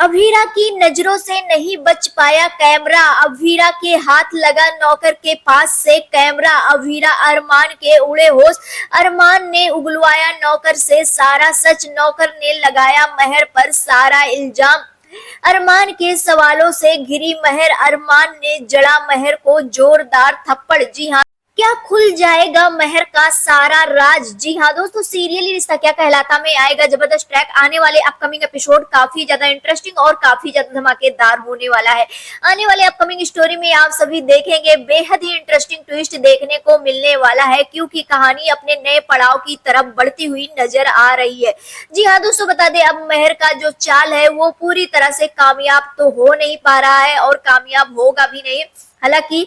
अभीरा की नजरों से नहीं बच पाया कैमरा। अभीरा के हाथ लगा नौकर के पास से कैमरा। अभीरा अरमान के उड़े होश। अरमान ने उगलवाया नौकर से सारा सच। नौकर ने लगाया महर पर सारा इल्जाम। अरमान के सवालों से घिरी महर। अरमान ने जड़ा महर को जोरदार थप्पड़। जी हाँ, क्या खुल जाएगा महर का सारा राज। जी हाँ दोस्तों, सीरियली रिश्ता क्या कहलाता में आएगा जबरदस्त ट्रैक। आने वाले अपकमिंग एपिसोड काफी ज्यादा इंटरेस्टिंग और काफी ज्यादा धमाकेदार होने वाला है। आने वाले अपकमिंग स्टोरी में आप सभी देखेंगे बेहद ही इंटरेस्टिंग ट्विस्ट देखने को मिलने वाला है, क्योंकि कहानी अपने नए पड़ाव की तरफ बढ़ती हुई नजर आ रही है। जी हाँ दोस्तों, बता दें अब महर का जो चाल है वो पूरी तरह से कामयाब तो हो नहीं पा रहा है और कामयाब होगा भी नहीं। हालांकि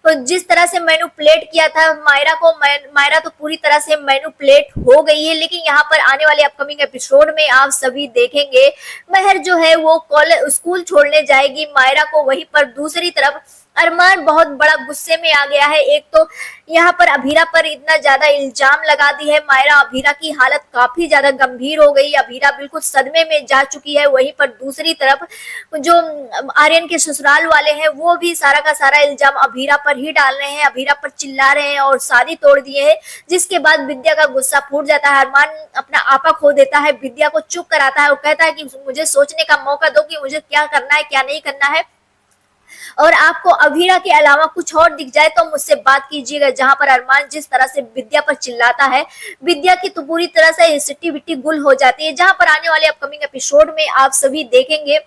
जिस तरह से मैनिपुलेट किया था मायरा को, मायरा तो पूरी तरह से मैनिपुलेट हो गई है। लेकिन यहाँ पर आने वाले अपकमिंग एपिसोड में आप सभी देखेंगे महर जो है वो कॉलेज स्कूल छोड़ने जाएगी मायरा को। वहीं पर दूसरी तरफ अरमान बहुत बड़ा गुस्से में आ गया है। एक तो यहाँ पर अभीरा पर इतना ज्यादा इल्जाम लगा दी है मायरा। अभीरा की हालत काफी ज्यादा गंभीर हो गई। अभीरा बिल्कुल सदमे में जा चुकी है। वहीं पर दूसरी तरफ जो आर्यन के ससुराल वाले हैं वो भी सारा का सारा इल्जाम अभीरा पर ही डाल रहे हैं, अभीरा पर चिल्ला रहे हैं और शादी तोड़ दिए हैं। जिसके बाद विद्या का गुस्सा फूट जाता है। अरमान अपना आपा खो देता है, विद्या को चुप कराता है और कहता है कि मुझे सोचने का मौका दो कि मुझे क्या करना है क्या नहीं करना है, और आपको अभीरा के अलावा कुछ और दिख जाए तो मुझसे बात कीजिएगा। जहां पर अरमान जिस तरह से विद्या पर चिल्लाता है, विद्या की तो पूरी तरह से सिट्टी बिट्टी गुल हो जाती है। जहां पर आने वाले अपकमिंग एपिसोड में आप सभी देखेंगे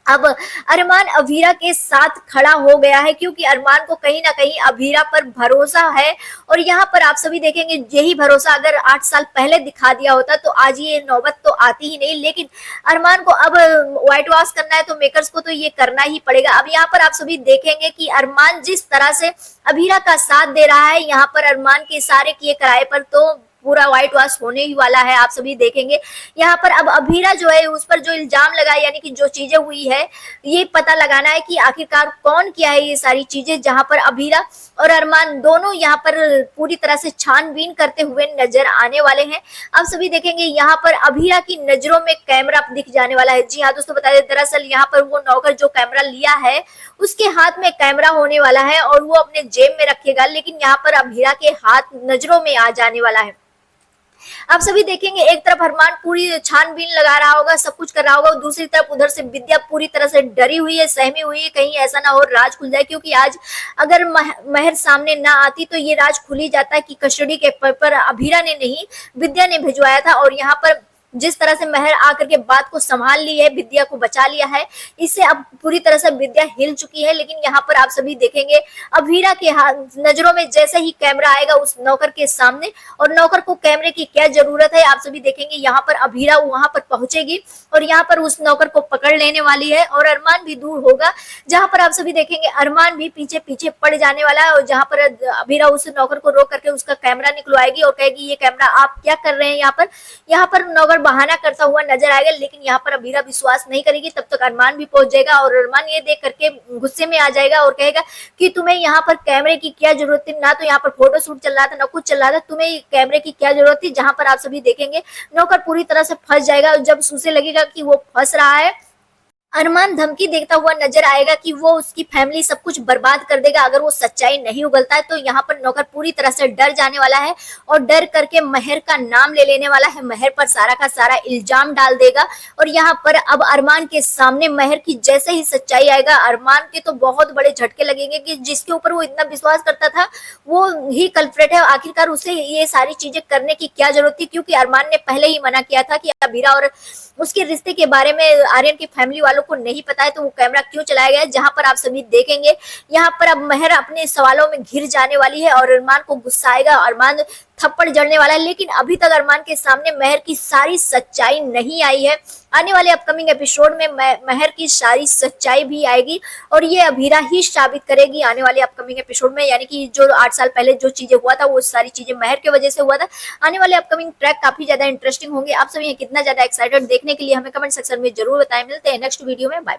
अब अरमान अभीरा के साथ खड़ा हो गया है, क्योंकि अरमान को कहीं ना कहीं अभीरा पर भरोसा है। और यहाँ पर आप सभी देखेंगे यही भरोसा अगर 8 साल पहले दिखा दिया होता तो आज ये नौबत तो आती ही नहीं। लेकिन अरमान को अब व्हाइट वॉश करना है तो मेकर्स को तो ये करना ही पड़ेगा। अब यहाँ पर आप सभी देखेंगे कि अरमान जिस तरह से अभीरा का साथ दे रहा है, यहाँ पर अरमान के सारे किए कराए पर तो पूरा व्हाइट वॉश होने ही वाला है। आप सभी देखेंगे यहाँ पर अब अभीरा जो है उस पर जो इल्जाम लगा, यानी कि जो चीजें हुई है ये पता लगाना है कि आखिरकार कौन किया है ये सारी चीजें। जहां पर अभीरा और अरमान दोनों यहाँ पर पूरी तरह से छानबीन करते हुए नजर आने वाले हैं। आप सभी देखेंगे यहाँ पर अभीरा की नजरों में कैमरा दिख जाने वाला है। जी हाँ दोस्तों, बता दें दरअसल यहाँ पर वो नौकर जो कैमरा लिया है उसके हाथ में कैमरा होने वाला है और वो अपने जेब में रखेगा। लेकिन यहाँ पर अभीरा के हाथ नजरों में आ जाने वाला है। आप सभी देखेंगे एक तरफ अरमान पूरी छानबीन लगा रहा होगा, सब कुछ कर रहा होगा, और दूसरी तरफ उधर से विद्या पूरी तरह से डरी हुई है, सहमी हुई है, कहीं ऐसा ना हो राज खुल जाए। क्योंकि आज अगर महर सामने ना आती तो ये राज खुल ही जाता है कि कस्टडी के पेपर अभीरा ने नहीं विद्या ने भिजवाया था। और यहाँ पर जिस तरह से महर आकर के बात को संभाल ली है, विद्या को बचा लिया है, इससे अब पूरी तरह से विद्या हिल चुकी है। लेकिन यहाँ पर आप सभी देखेंगे अभीरा के नजरों में जैसे ही कैमरा आएगा उस नौकर के सामने, और नौकर को कैमरे की क्या जरूरत है, आप सभी देखेंगे यहाँ पर अभीरा वहां पर पहुंचेगी और यहाँ पर उस नौकर को पकड़ लेने वाली है और अरमान भी दूर होगा। जहां पर आप सभी देखेंगे अरमान भी पीछे पीछे पड़ जाने वाला है और जहां पर अभीरा उस नौकर को रोक करके उसका कैमरा निकलवाएगी और कहेगी ये कैमरा आप क्या कर रहे हैं यहाँ पर नौकर बहाना करता हुआ नजर आएगा। लेकिन यहाँ पर अभीरा विश्वास नहीं करेगी। तब तक अरमान भी पहुंच जाएगा और अरमान ये देख करके गुस्से में आ जाएगा और कहेगा कि तुम्हें यहाँ पर कैमरे की क्या जरूरत थी, ना तो यहाँ पर फोटो शूट चल रहा था ना कुछ चल रहा था, तुम्हें कैमरे की क्या जरूरत थी। जहां पर आप सभी देखेंगे नौकर पूरी तरह से फंस जाएगा। जब उसे लगेगा कि वो फंस रहा है, अरमान धमकी देता हुआ नजर आएगा कि वो उसकी फैमिली सब कुछ बर्बाद कर देगा अगर वो सच्चाई नहीं उगलता है। तो यहाँ पर नौकर पूरी तरह से डर जाने वाला है और डर करके महर का नाम ले लेने वाला है, महर पर सारा का सारा इल्जाम डाल देगा। और यहाँ पर अब अरमान के सामने महर की जैसे ही सच्चाई आएगा, अरमान के तो बहुत बड़े झटके लगेंगे कि जिसके ऊपर वो इतना विश्वास करता था वो ही कल्प्रेट है। आखिरकार उसे ये सारी चीजें करने की क्या जरूरत थी, क्योंकि अरमान ने पहले ही मना किया था कि अभीरा और उसके रिश्ते के बारे में आर्यन की फैमिली वालों को नहीं पता है, तो वो कैमरा क्यों चलाया गया। जहां पर आप सभी देखेंगे यहाँ पर अब महर अपने सवालों में घिर जाने वाली है और अरमान को गुस्सा आएगा, अरमान थप्पड़ जड़ने वाला है। लेकिन अभी तक अरमान के सामने महर की सारी सच्चाई नहीं आई है। आने वाले अपकमिंग एपिसोड में महर की सारी सच्चाई भी आएगी और ये अभीरा ही साबित करेगी आने वाले अपकमिंग एपिसोड में। यानी कि जो 8 साल पहले जो चीजें हुआ था वो सारी चीजें महर की वजह से हुआ था। आने वाले अपकमिंग ट्रैक काफी ज्यादा इंटरेस्टिंग होंगे। आप सभी कितना ज्यादा एक्साइटेड देखने के लिए हमें कमेंट सेक्शन में जरूर बताएं। मिलते हैं नेक्स्ट वीडियो में, बाय बाय।